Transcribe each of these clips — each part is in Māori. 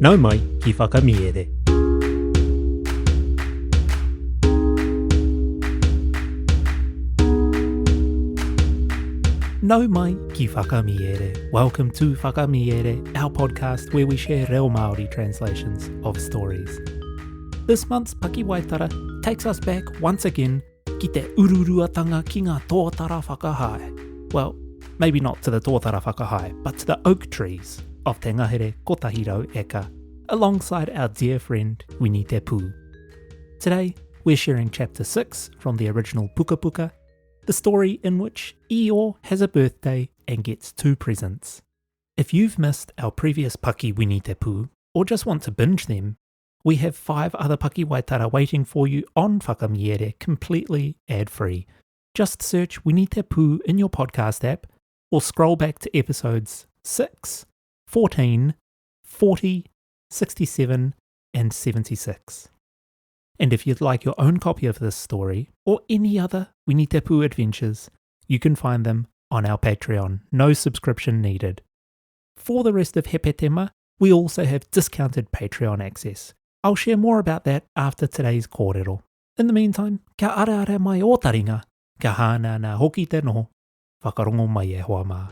Nau mai ki whakamiere. Nau mai ki whakamiere. Welcome to Whakamiere, our podcast where we share reo Māori translations of stories. This month's Paki Waitara takes us back once again ki te ururuatanga ki ngā tōtara whakahai. Well, maybe not to the tōtara whakahai, but to the oak trees of Te Ngahere Kotahiro Eka, alongside our dear friend Winnie Te Pū. Today, we're sharing Chapter 6 from the original Puka Puka, the story in which Eeyore has a birthday and gets 2 presents. If you've missed our previous Paki Winnie Te Pū, or just want to binge them, we have 5 other Paki Waitara waiting for you on Whakamiere completely ad-free. Just search Winnie Te Pū in your podcast app, or scroll back to episodes 6, 14, 40, 67 and 76. And if you'd like your own copy of this story, or any other Winnie Te Pū adventures, you can find them on our Patreon, no subscription needed. For the rest of Hepetema, we also have discounted Patreon access. I'll share more about that after today's kōrero. In the meantime, kia ara mai o taringa, kia hāna nā hoki te noho, whakarongo mai e hoa mā.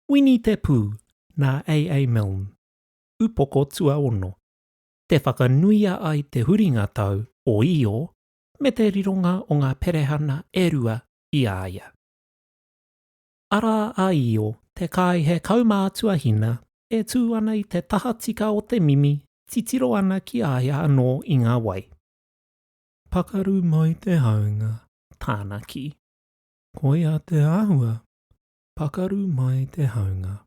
Winnie Te Pū, nā A.A. Milne. Upoko tua ono. Te whakanuia ai te huringa tau o Eeyore me te rironga o ngā perehana e rua I āia. Ara a Eeyore, te kai he kaumātua hina, e tū ana I te taha tika o te mimi, titiro ana ki āia anō I ngā wai. Pakaru mai te haunga, tāna ki. Koia te āhua, pakaru mai te haunga.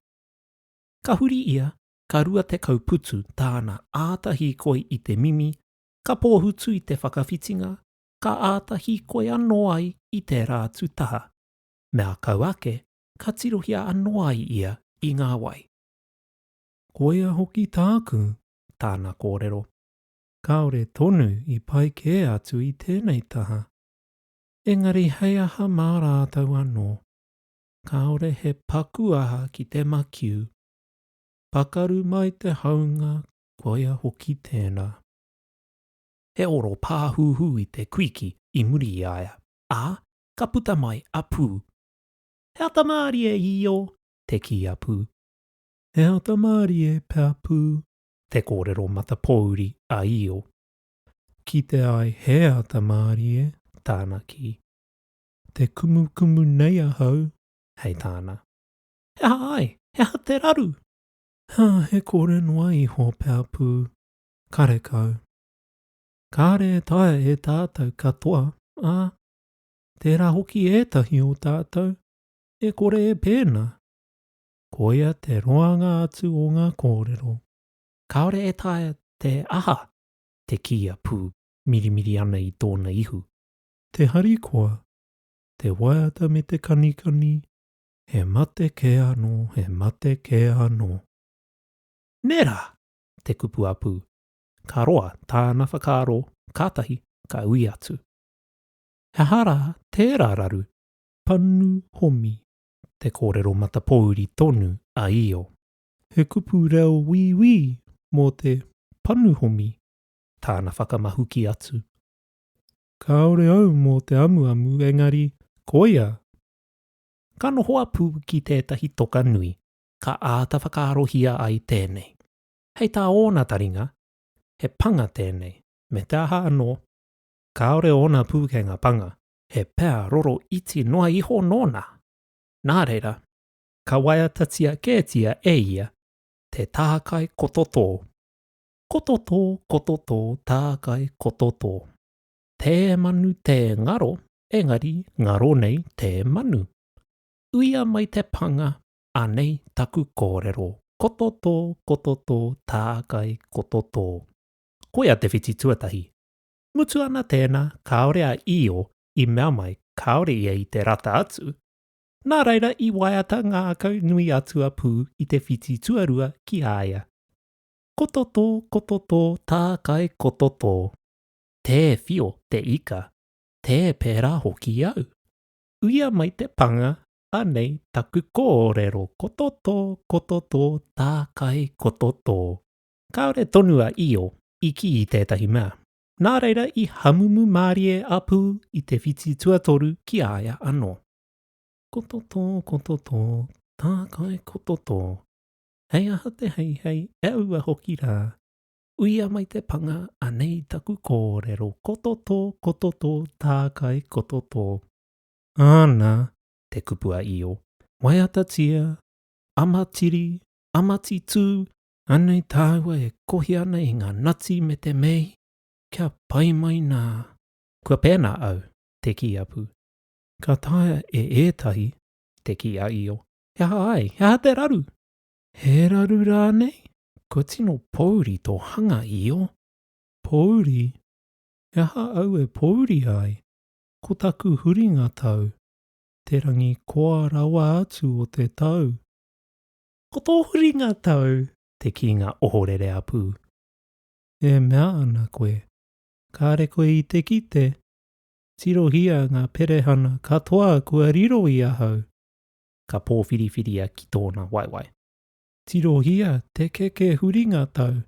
Ka huri ia, ka rua te kauputu tāna ātahi koi I te mimi, ka pōhutu I te whakawhitinga, ka ātahi koi anō ai I te rātu taha. Mea kauake, ka tirohia anō ai ia I ngā wai. Koia hoki tāku, tāna kōrero. Kaore tonu I pai kē atu I tēnei taha. Engari hei aha mā rātau anō. Kaore he paku aha ki te makiu. Pakaru mai te haunga, koia hoki tēnā. He oro pāhuhu I te kuiki I muri I aia. Ā, ka puta mai a Pū. He atamari e Eeyore, te ki a Pū. He atamari e pā Pū, te kōrero matapōuri a Eeyore. Ki te ai he atamari e, tāna ki. Te kumu nei ahau, hei tāna. He ai, he ha te raru. Ha, he kore noa iho pā Pū. Kare kau. Kare tae e tātou katoa, ā. Tērā hoki ētahi o tātou. E kore e pēna. Koia te roanga atu o ngā kōrero. Kaore e tae te aha. Te ki a Pū, mirimiri ana I tōna ihu. Te harikoa. Te waiata me te kanikani. He mate ke anō, he mate ke anō. Nera, te kupu a Pū. Ka roa tāna whakaro, kātahi, ka ui atu. He hara tērā raru, panu homi, te kōrero matapōuri tonu a Eeyore. He kupu reo wī mō te panu homi, tāna whakamahuki atu. Kaore au mō te amu engari, koia. Ka nohoa Pū ki tētahi toka nui, ka āta whakaarohia ai tēnei. Hei tā ōna taringa, he panga tēnei, me te aha anō. Kaore ōna pūkenga panga, he pēa roro iti noa iho nōna. Nā reira, ka waiatatia kētia e ia, te tākai kototo. Kototo, tākai kototo. Te manu te ngaro, engari ngaro nei te manu. Uia mai te panga, anei taku kōrero. Kototo, tākai kototo. Koia te whiti tuatahi. Mutu ana tēnā, kaore a Eeyore, I mea mai, kaore ia I te rata atu. Nā reira I waiata ngā akau nui atu a Pū I te whiti tuarua ki āia. Kototo, tākai kototo. Te whio, te ika. Te pērā hoki au. Uia mai te panga, Anei taku kōrero kototo tākai kototo. Kaore tonua io I ki I tētahi mea. Nā reira I hamumu mārie apu I te whiti tuatoru ki aia anō. Kototo, tākai kototo. Hei aha te hei, e ua hoki rā. Uia mai te panga anei taku kōrero kototo tākai kototo. Ana, te kupua io. Waiatatia, amatiri, amatitu, anei tāua e kohi ana I ngā nati me te mei. Kia pai mai nā. Kua pēnā au, te ki apu. Ka taia e ētahi, te ki a io. Hea ai, hea te raru. He raru rānei, ko tino pouri tō hanga io. Pouri? Hea au e pouri ai. Ko taku huringa tau. Te rangi koa rawa atu o te tau. Ko tō huringa tau, te ki ngā ohorere apu. E mea ana koe. Kāre koe I te kite. Tirohia ngā perehana katoa kua riro I ahau. Ka pōwhiriwhiria ki tōna waiwai. Tirohia te keke huringa tau.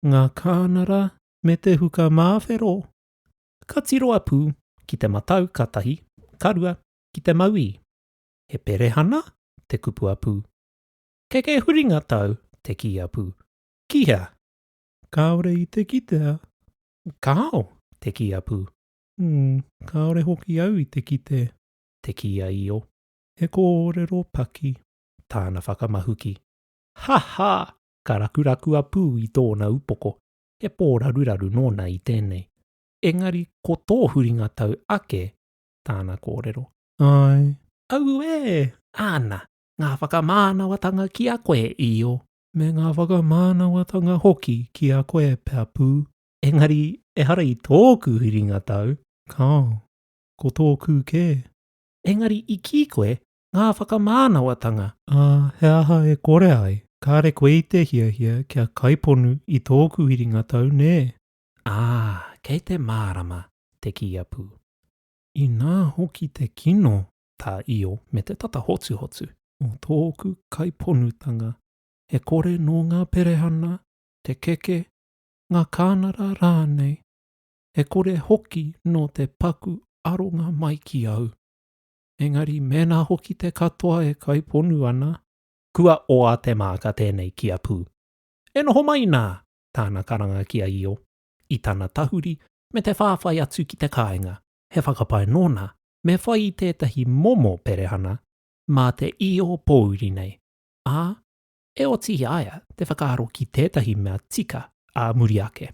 Ngā kānara me te huka māwhero. Ka tiro apu ki te matau katahi. Karua ki te maui. He perehana te kupu apu. Keke huringa tau te ki apu. Kia. Kāore I te kitea. Kāo te ki apu. Kāore hoki au I te kite. Te kia io. He kōrero paki. Tāna whakamahuki. Ha ha! Ka rakuraku apu I tōna upoko. He pōraruraru nōna I tēnei. Engari ko tō huringa tau ake. Tāna kōrero. Ai. Au e! Ana! Ngā whakamānawatanga ki a koe io. Me ngā whakamānawatanga hoki ki a koe pēr pū. Engari e hara I tōku huringa tau. Kāo. Ko tōku ke. Engari I ki koe ngā whakamānawatanga. He aha e kore ai. Kāre koe I te hiahia kia kaiponu I tōku huringa tau ne. Kei te mārama te ki apu. I nā hoki te kino tā io me te tata hotu. O tōku kaiponutanga. He kore no ngā perehana, te keke, ngā kānara rānei. He kore hoki no te paku aronga mai ki au. Engari mēnā hoki te katoa e kaiponu ana. Kua oa te māka tēnei ki a pū. E noho mai nā, tāna karanga ki a io. I tāna tahuri me te whāwhai atu ki te kāinga. He whakapai nōna me whai I tētahi momo perehana mā te io pōuri nei. E o tihi aia te whakaaro ki tētahi mea tika a muri ake.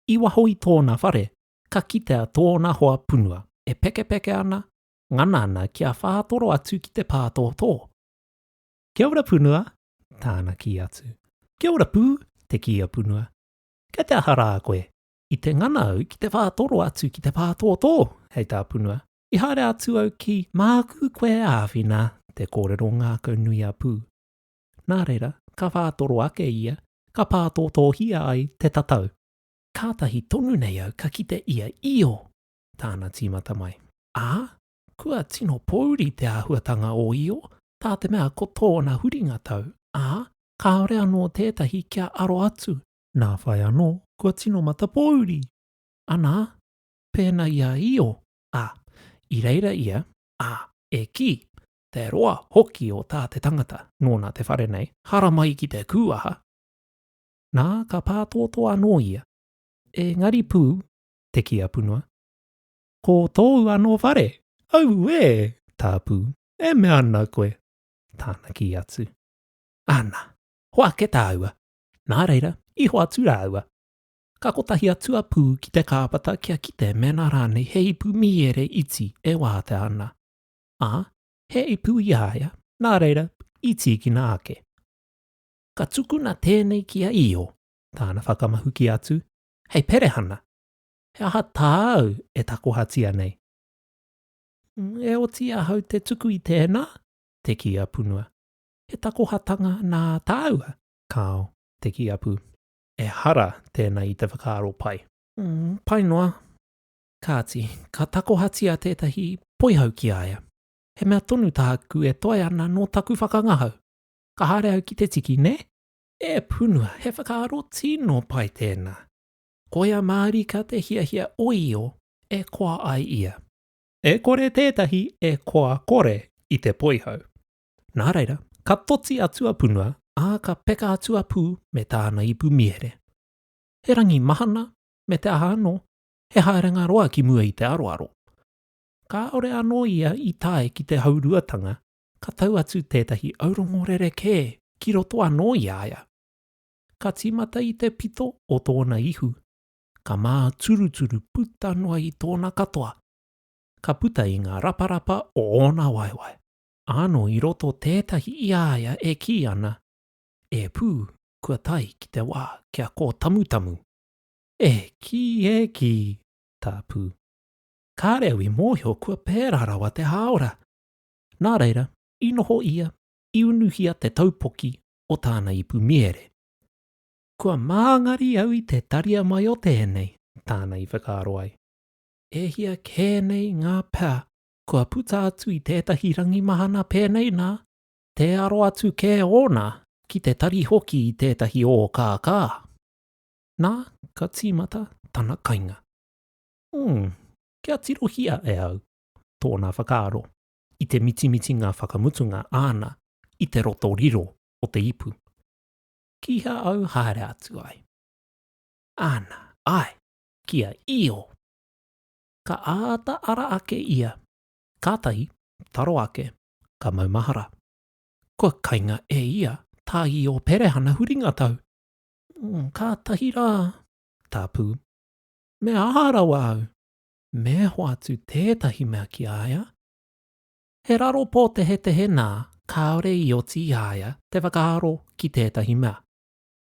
I waho I tōna whare, ka kitea tōna hoa punua e peke ana, ngana ana kia whātoro atu ki te pātōtō. Kia ora punua, tāna ki atu. Kia ora pū, te kia punua. Kia te ahara a koe, I te ngana au ki te whātoro atu ki te pātōtō, hei tā punua. I haere atu au ki māku koe āwhina, te kōrero ngākau nui a pū. Nā reira, ka whātoro ake ia, ka pātōtō hia ai te tatau. Kātahi tonu nei au ka kite ia io, tāna tīmata mai. Kua tino pouri te āhuatanga o io, tā te mea ko tōna huringa tau. Kāore anō tētahi kia aro atu. Nā whai anō, kua tino mata pouri. Anā, pēna ia io. I reira ia, e ki. Te roa hoki o tā te tangata, nōna te whare nei, hara mai ki te kūaha. Nā ka pātōtō anō ia. E ngari pū, te kia punua. Ko tōu anō whare, au e, tā pū, e mea ana koe. Tāna ki atu. Ana, hoa ke tā aua. Nā reira, I hoa atu rā aua. Ka kotahi atua pū ki te kāpata kia kite mena rānei hei pū miere iti e wāte ana. He I pū I haia, nā reira, I tīkina ake. Ka tukuna tēnei kia io, tāna whakamahuki atu. Hei perehana, he aha tāu e takohatia nei. E o tia hau te tuku I tēnā, te kia punua. He takohatanga nā tāua, kāo, te kia pū. E hara tēnā I te whakaaro pai. Pai noa. Kāti, ka takohatia tētahi poihau ki aia. He mea tonu tāku e toi ana no taku whakangahau. Ka haere au ki te tiki, ne? E punua, he whakaaro tino pai tēnā. Koia marika te hiahia oio e koa ai ia. E kore tētahi e koa kore i te poihau. Nā reira, ka toti atua punua, a ka peka atua pū me tāna ipu miere. He rangi mahana me te aha anō, he haerenga roa ki mua i te aroaro. Ka ore anō ia i tae ki te hauruatanga, ka tau atu tētahi aurongorere kē ki roto anō i aia. Ka timata i te pito o tōna ihu, ka mā turuturu puta noa i tōna katoa. Ka puta i ngā raparapa o ōna waiwai. Ano i roto tētahi i aia e ki ana, e pū kua tai ki te wā kia ko tamutamu. E ki, tā pū. Ka reo i mōhio kua pērarawa te haora. Nā reira, i noho ia, i unuhia te taupoki o tāna ipu miere. Kua māngari au i te taria mai o tēnei, tāna i whakaaro ai. E hia kēnei ngā pā, kua puta atu i tētahi rangi mahana pēnei nā, te aro atu kē ona ki te tari hoki i tētahi o kākā. Nā, ka tīmata tana kainga. Kia tirohia e au, tōna whakaaro, i te mitimiti ngā whakamutunga āna, i te roto riro o te ipu. Kia au haere atu ai. Ana, ai, kia io. Ka āta ara ake ia. Kātahi, taro ake, ka maumahara. Kua kainga e ia, tā i o perehana huringa tau. Kātahi rā, tā pū. Me aharawa au. Me ho atu tētahi mea ki aia. He raro pō te he nā, kaore i oti i aia te whakaaro ki tētahi mea.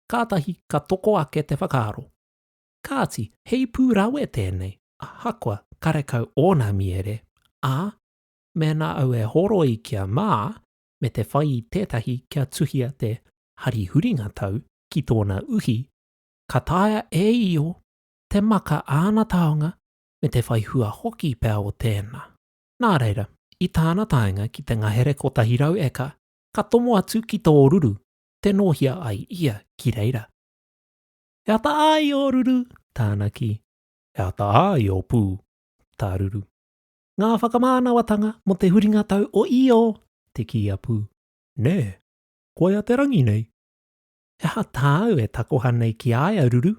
Kātahi ka toko ake te whakaaro. Kāti, hei pūrawe tēnei, a hakua karekau ōna miere, a mena au e horo i kia mā, me te whai i tētahi kia tuhia te hari huringa tau ki tōna uhi, ka taia e io, te maka āna taonga, me te whai hua hoki pēr o tēnā. Nā reira, i tāna taenga ki te ngahere kotahi rau eka, ka tomo atu ki tō ruru, te nohia ai ia ki reira. E ata ai o ruru, tāna ki. E ata ai o pū, tā ruru. Ngā whakamānawatanga mo te huringa tau o io, te ki a pū. Nē, koia te rangi nei. E ha tāu e takoha nei ki aia ruru.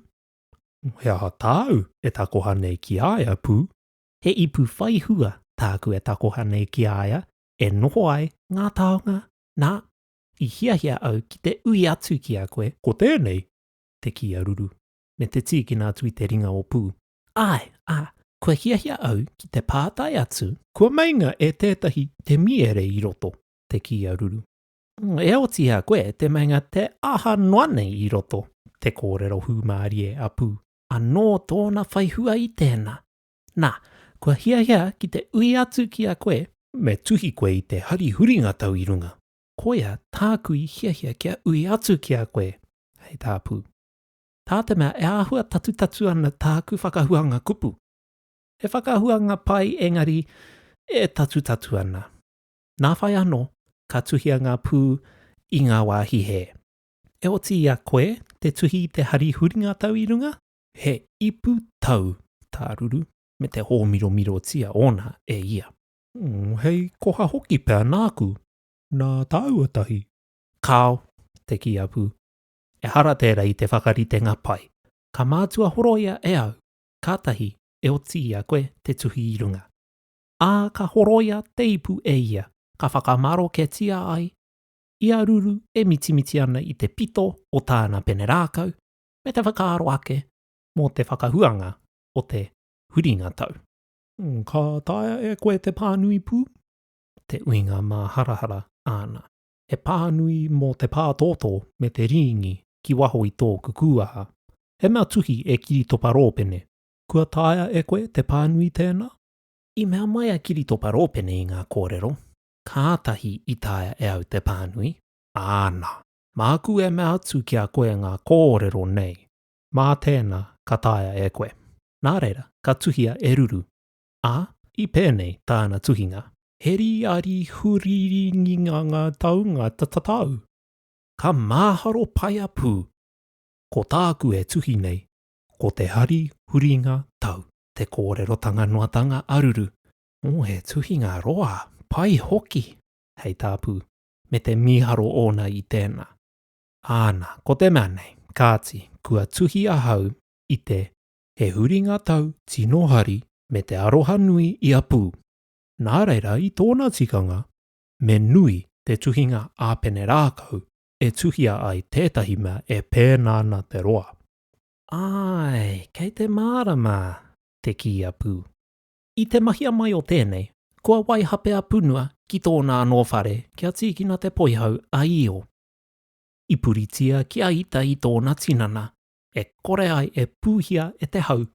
He aha tāu e takoha nei ki aia pū. He ipu whai hua tāku e takoha nei ki aia, e noho ai ngā taonga, nā, i hiahia au ki te ui atu ki a koe, ko tēnei, te ki a ruru, me te tīkina atu i te ringa o pū. Ai, koe hiahia au ki te pātai atu, kua mainga e tētahi te miere i roto, te ki a ruru. E oti a koe te mainga te aha noane i roto, te kōrero hūmārie a pū. Anō tōna whaihua i tēnā. Nā, kua hiahia ki te ui atu ki a koe, me tuhi koe i te hari huringa tau i runga. Koia tāku i hiahia kia ui atu ki a koe, hei tā pū. Tā te mea e āhua tatu ana tāku whakahuanga kupu. He whakahuanga pai engari e tatu ana. Nā whai anō, ka tuhia ngā pū i ngā wāhi he. E oti i a koe te tuhi i te hari huringa tau i runga? He ipu tau, tā ruru, me te hōmiro tia ona e ia. Hei koha hoki pēr nāku, nā tāuatahi. Kāo, te ki a pū. E hara tērā i te whakaritenga pai. Ka mātua horoia e au, kātahi e oti i a koe te tuhi i runga. A ka horoia te ipu e ia, ka whakamaro ke tia ai. Ia ruru e mitimiti ana i te pito o tāna pene rākau, me te whakaaro ake, mō te whakahuanga o te huringa tau. Ka taia e koe te pānui pū? Te uinga mā harahara āna. He pānui mō te pātoto me te ringi ki waho i tō kukuaha. He mea tuhi e kiri topa rōpene. Kua taia e koe te pānui tēnā? I mea mai a kiri topa rōpene i ngā kōrero. Kātahi i taia e au te pānui. Āna, māku e mea atu ki a koe ngā kōrero nei. Mā tēnā ka taia e koe. Nā reira, ka tuhia e ruru. A, i pēnei tāna tuhinga. Heri ari huriringa ngā taunga tatatau. Ka māharo pai a pū. Ko tāku e tuhi nei, ko te hari huringa tau, te kōrerotanga noatanga aruru. O he tuhinga roa, pai hoki, hei tāpū, me te miharo ona I tēnā. Āna, ko te mea nei, kāti, kua tuhi ahau I te he huringa tau tino hari me te aroha nui I a pū. Nā reira I tōna tikanga, me nui te tuhinga āpene rākau, e tuhia ai tētahi mea e pēnāna te roa. Ai, kei te mārama, te ki a pū. I te mahia mai o tēnei, kua waihape a punua ki tōna anōwhare kia tīkina te poihau a io. I puritia kia ita I tōna tinana, e kore ai e pūhia e te hau.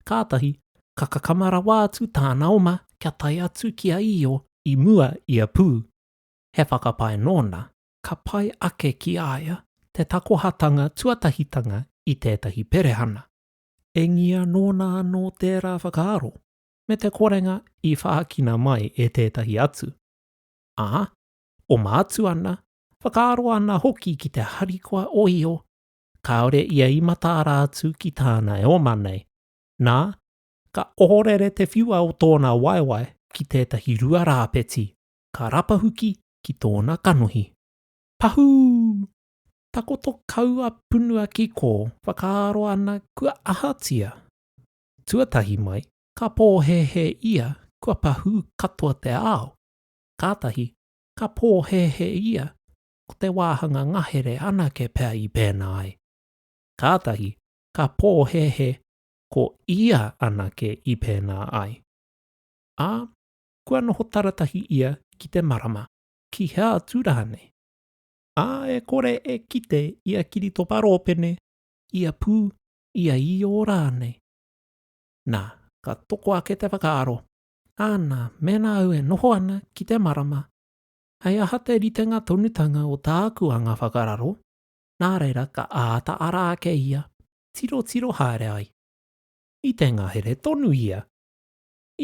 Kātahi, ka kakamara wātu tāna oma kia tai atu kia io I mua I a pū. He whakapai nōna, ka pai ake ki aia te takohatanga tuatahitanga I tētahi perehana. E ngia nōna anō tērā whakaaro, me te korenga I whaakina mai e tētahi atu. Ā, o mātu ana, whakaaro ana hoki ki te harikoa o io, kaore ia I matāra atu ki tāna e oma nei. Nā, ka ohorere te whiua o tōna waiwai ki tētahi rua rāpeti, ka rapahuki ki tōna kanohi. Pahū! Takoto kaua punua ki kō, whakaaro ana kua ahatia. Tuatahi mai, ka pōhehe ia kua pahū katoa te ao. Kātahi, ka pōhehe ia ko te wāhanga ngahere anake pēr I pēnā ai. Kātahi, ka pōhehe ko ia anake I pēnā ai. Ā, kua noho taratahi ia ki te marama, ki hea tūrahane. Ā, e kore e kite ia kirito paropene, ia pū, ia I o rānei. Nā, ka toko ake te whakaaro. Āna, mena au e noho ana ki te marama. Hei aha te ritenga tonutanga o tāku anga whakararo. Nā reira ka āta ara ake ia, tiro tiro haere ai. I te ngahere tonu ia.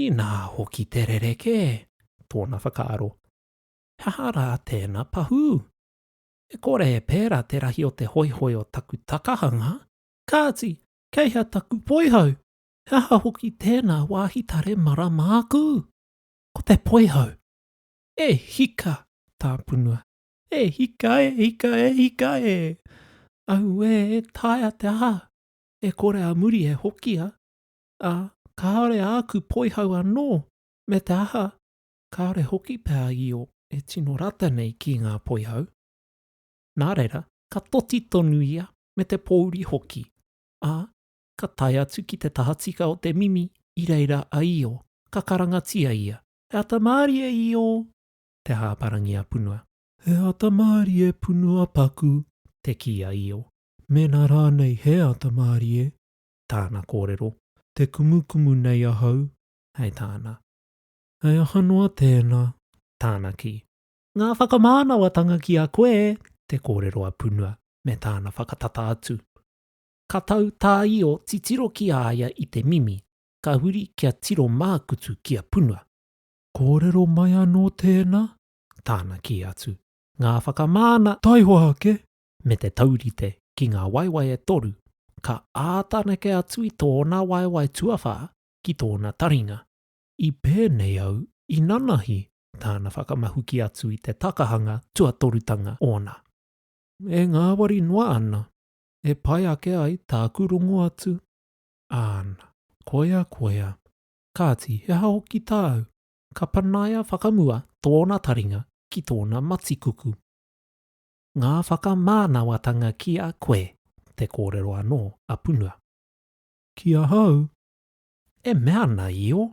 I nā hoki te rereke, tōna whakaaro. Hahara tēnā pahū. E kore e pērā te rahi o te hoihoi o taku takahanga. Kāti, keiha taku poihau. Haha hoki tēnā wāhitare marama aku. Ko te poihau. E hika, tā punua. E hika e, hika e, hika e. Au e taia te aha. E kore a muri e hokia. A kaore aku poihau anō. Me te aha, kaore hoki pēr I o e tino rata nei ki ngā poihau. Nā reira, ka toti tonu ia me te pōuri hoki. Ā, ka tai atu ki te tahatika o te mimi I reira a io, ka karangatia ia. He atamari e io, te hāparangi a punua. He atamari e punua paku, te ki a io. Mena rānei he atamari e, tāna kōrero. Te kumukumu nei ahau, hei tāna. Hei ahanoa tēnā, tāna ki. Ngā whakamānawatanga ki a koe, te kōrero a punua, me tāna whakatata atu. Ka tau tā io titiro ki āia I te mimi, ka huri kia tiro mākutu ki a punua. Kōrero mai anō tēnā, tāna ki atu. Ngā whakamāna taihoa ake, me te taurite ki ngā waiwai e toru, ka ātaneke atu I tōna waiwai tuawha ki tōna taringa. I pēnei au, I nanahi, tāna whakamahuki atu I te takahanga tuatorutanga ona. E ngāwari noa ana, e pai ake ai tāku rongo atu. Āna, koia. Kāti, he haoki tāu, ka panaia whakamua tōna taringa ki tōna matikuku. Ngā whakamānawatanga ki a koe, te kōrero anō a punua. Ki a hau? E mea na io?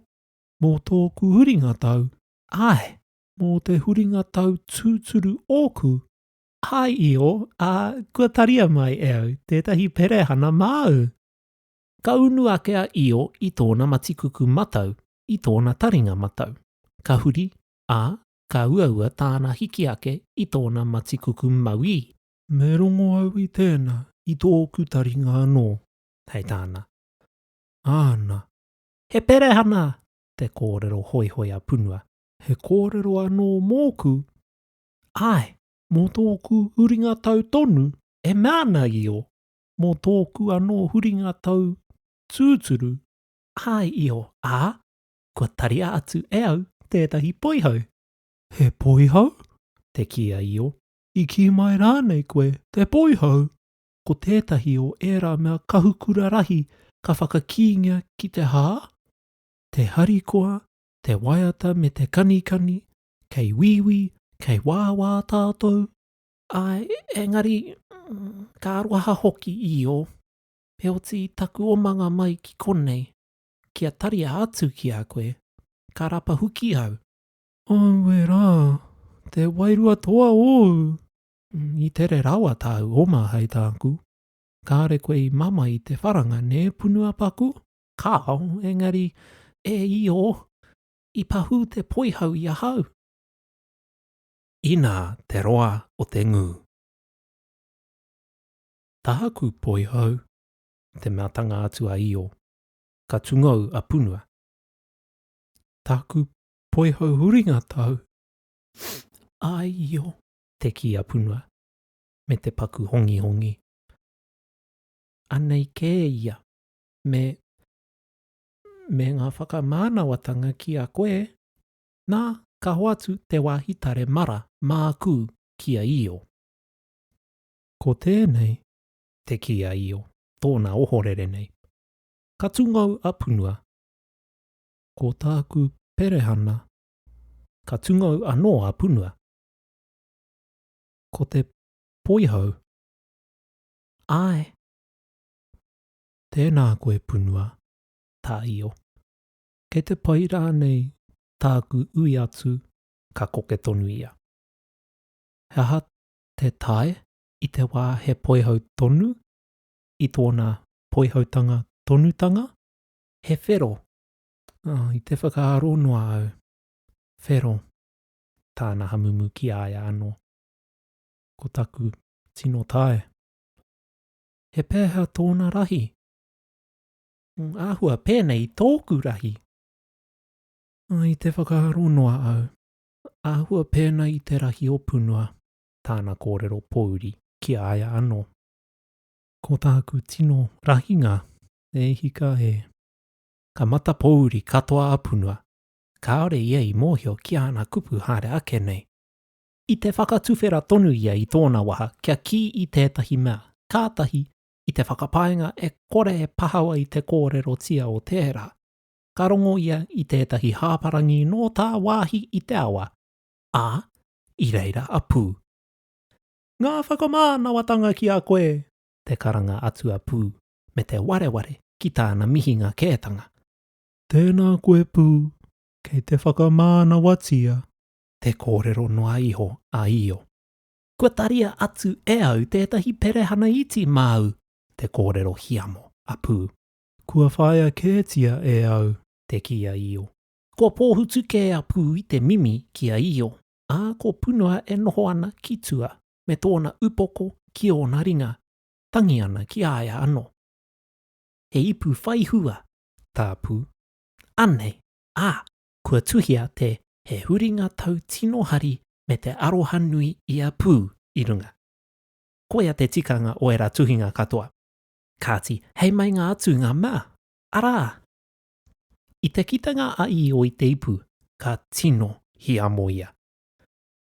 Mō tōku huringa tau? Ai, mō te huringa tau tūturu ōku? Ai io, kua taria mai e au, tētahi perehana māu. Ka unu ake a io I tōna matikuku matau, I tōna taringa matau. Ka huri, ka uaua tāna hiki ake I tōna matikuku maui. Me rongo au I tēnā, I tōku taringa anō, hei tāna. Āna. He perehana, te kōrero hoihoi a punua. He kōrero anō mōku. Ai, mō tōku huringa tau tonu, e mana io. Mō tōku anō huringa tau tūturu. Ai io, kua taria atu e au tētahi poihau. He poihau? Te kia io. I ki mai rānei koe, te poihau. Ko tētahi o ērā mea kahukura rahi ka whakakīngia ki te hā. Te harikoa, te waiata me te kanikani, kei wiwi, kei wāwā tātou. Ai, engari, ka aruaha hoki i o. Pe oti taku omanga mai ki konei. Kia taria atu ki a koe. Ka rapa huki au. Ai rā, te wairua toa o. I tere rawa tāu oma hei tāku. Kāre koe i mama i te wharanga ne punua paku. Kāo, engari, e i o. I pahu te poihau i ahau. Ina te roa o te ngū. Tāku poihau, te meatanga atu a i o. Ka tungau a punua. Tāku poihau huringa tau. Ai i o, te ki a punua. Me te paku hongi hongi. Anei kē ia. Me ngā whakamānawatanga ki a koe. Nā, ka hoatu te wāhitare mara māku ki a i o. Ko tēnei, te ki a i o. Tōna ohorere nei. Ka tungau a punua. Ko tāku perehana. Ka tungau anō a punua. Ko te poihau. Ai. Tēnā koe punua. Tā i o. Kei te pai rānei tāku ui atu ka koke tonu ia. He aha te tae i te wā he poihau tonu i tōna poihautanga tonutanga. He whero. I te whakaaro noa au. Whero. Tāna hamumu ki aia anō. Ko taku tino tae. He pēha tōna rahi. Āhua pēnei tōku rahi. I te whakaaro noa au. Āhua pēnei i te rahi o punua. Tāna kōrero pouri ki aia anō. Ko tāku tino rahinga e hika e. Ka mata pouri katoa a punua. Kaore ia i mōhio ki ana kupu haere ake nei. I te whakatuwhera tonu ia i tōna waha kia ki i tētahi mea. Kātahi i te whakapaenga e kore e pahawa i te kōrero tia o tērā. Ka rongo ia i tētahi hāparangi no tā wāhi i te awa. I reira a pū. Ngā whakamānawatanga ki a koe. Te karanga atu a pū. Me te wareware ki tāna mihinga kētanga. Tēnā koe pū. Kei te whakamānawatia. Te kōrero noa iho a io. Kua taria atu e au tētahi perehana iti māu. Te kōrero hiamo a pū. Kua whaia kētia e au. Te ki a io. Kua pōhutu ke a pū i te mimi ki a io. Ko punua e noho ana ki tua. Me tōna upoko ki ona ringa. Tangi ana ki aia anō. He ipu whaihua. Tā pū. Anei. Kua tuhia te he huringa tau tino hari me te aroha nui i a pū i runga. Koea te tikanga o era tuhinga katoa. Kāti, hei mai ngā atu ngā mea. Arā! I te kitanga a i o i te ipu, ka tino hi amo ia.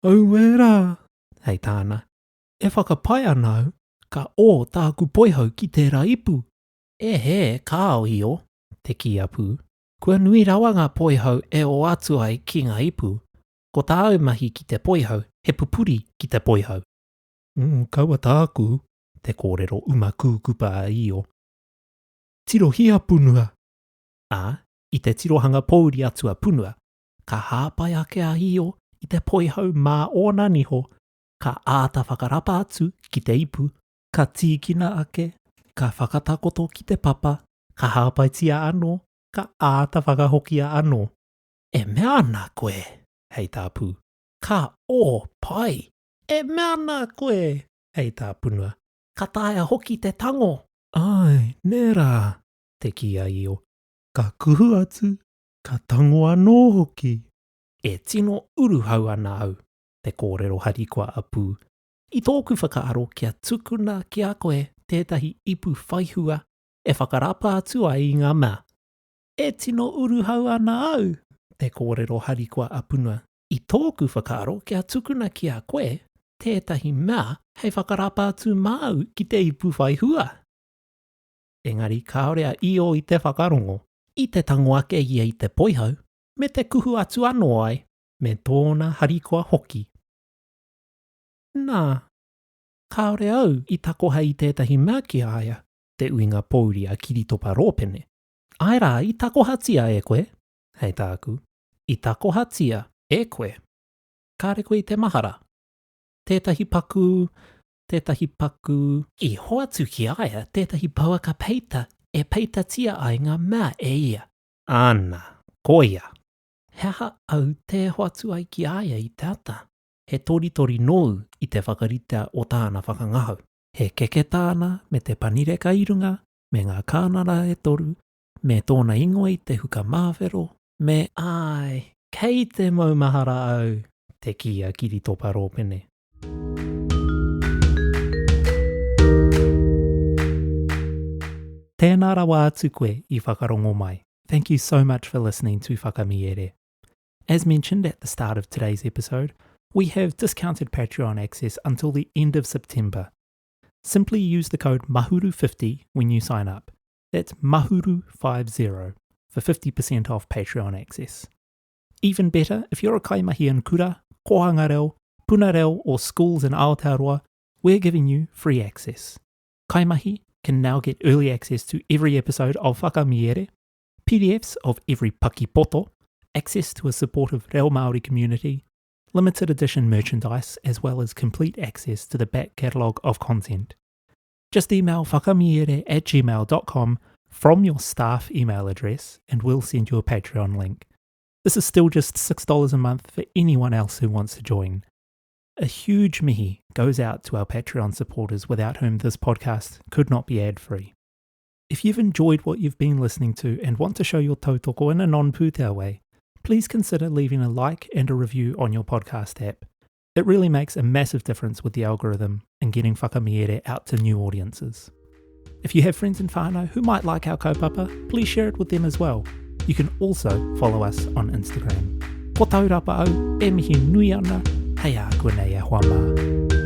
Au era! Hei tāna. E whakapai anau, ka o tāku poihau ki tērā ipu. He, kāo i o, te ki a pū. Kua nui rawa ngā poihau e o atu ai ki ngā ipu. Ko tā au mahi ki te poihau, he pupuri ki te poihau. Kaua tāku, te kōrero uma kūkupa a i o. Tirohia punua. I te tirohanga pouri atu a punua. Ka hāpai ake a i o i te poihau mā ona niho. Ka āta whakarapa atu ki te ipu. Ka tīkina ake. Ka whakatakoto ki te papa. Ka hāpai tia anō. Ka āta whakahokia anō. E mea ana koe, hei tā pū. Ka o pai. E mea ana koe, hei tā punua. Ka taia hoki te tango. Ai, nera, te ki a i o. Ka kuhu atu, ka tango anō hoki. e tino uruhau ana au, te kōrero harikoa apu. I tōku whakaaro kia tukuna ki a koe tētahi ipu whaihua e whakarapa atu ai I ngā mea. E tino uruhau ana au, te kōrero harikoa apunua. I tōku whakaaro kia tukuna ki a koe tētahi mea hei whakarapa atu māu ki te ipu whaihua. Engari kaorea I te whakarongo, I te tango ake ia I te poihau, me te kuhu atu anō ai, me tōna harikoa hoki. Nā, kaore au I takoha I tētahi mea ki aia, te uinga pouri a kiritopa rōpene. Ai rā, I takohatia e koe, hei tāku, I takohatia e koe. Kāre koe I te mahara. Tētahi paku, I hoatu ki aia, tētahi pauaka peita, e peita tia ai ngā mea e ia. Ana, koia. Heha au te hoatu ai ki aia I tata. He toritori nou I te whakaritea o tāna whakangahau. He keke tāna me te panireka irunga, me ngā kānara e toru, me tōna ingoa I te huka māwhero, me ai, kei te maumahara au, te kia kiritopa rōpene. Tēnā rawa atu koe I whakarongo mai. Thank you so much for listening to Whakamiere. As mentioned at the start of today's episode, we have discounted Patreon access until the end of September. Simply use the code MAHURU50 when you sign up. That's MAHURU50 for 50% off Patreon access. Even better, if you're a kaimahi in Kura, Kohanga Reo, Puna Reo or schools in Aotearoa, we're giving you free access. Kaimahi can now get early access to every episode of Whakamiere, PDFs of every pakipoto, access to a supportive Reo Māori community, limited edition merchandise, as well as complete access to the back catalogue of content. Just email whakamiere@gmail.com from your staff email address and we'll send you a Patreon link. This is still just $6 a month for anyone else who wants to join. A huge mihi goes out to our Patreon supporters without whom this podcast could not be ad-free. If you've enjoyed what you've been listening to and want to show your tautoko in a non-pūtea way, please consider leaving a like and a review on your podcast app. It really makes a massive difference with the algorithm and getting Whakamiere out to new audiences. If you have friends in whānau who might like our kaupapa, please share it with them as well. You can also follow us on Instagram. Ko taurapa au, e mihi nui ana, hei a koe nei e hoa mā.